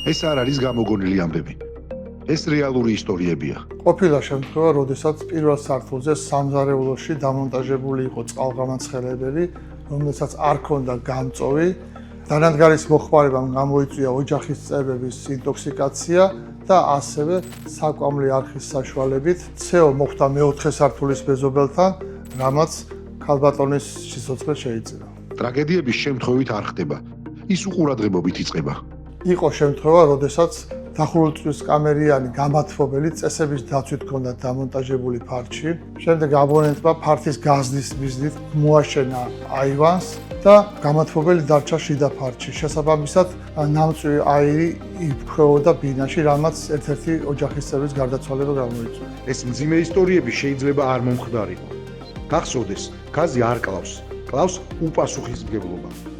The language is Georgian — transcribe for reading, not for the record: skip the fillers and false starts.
ეს არ არის გამოგონილი ამბები. ეს რეალური ისტორიებია. ყოფილა შემთხვევა, როდესაც პირველ სართულზე სამზარეულოში დამონტაჟებული იყო წყალგამაცხელებელი, რომელსაც არ ჰქონდა გამწოვი. დანადგარის მოხმარებამ გამოიწვია ოჯახის წევრების ინტოქსიკაცია და ასევე საკვამლი არხის საშუალებით CO მოხვდა მეოთხე სართულის მეზობელთან, რამაც ქალბატონის სიცოცხლე შეიწირა. ტრაგედიების შემთხვევით არ ხდება. ის უყურადღებობით იწყება. იყო შემთხვევა, როდესაც დახურული კამერიანი გამათბობელი წესების დაცვით ჰქონდა დამონტაჟებული ფარჩი. შემდეგ აბონენტმა ფართის გაზდის მიზნით მოაშენა აივანს და გამათბობელი დარჩა შიდა ფარჩი. შესაბამისად, ნამწვი აირი იფრქვეოდა ბინაში, რამაც ერთ-ერთი ოჯახის წევრის გარდაცვალება გამოიწვია. ეს მძიმე ისტორიები შეიძლება არ მომხდარიყო. გახსოვდეს, გაზი არ კლავს, კლავს უპასუხისმგებლობა.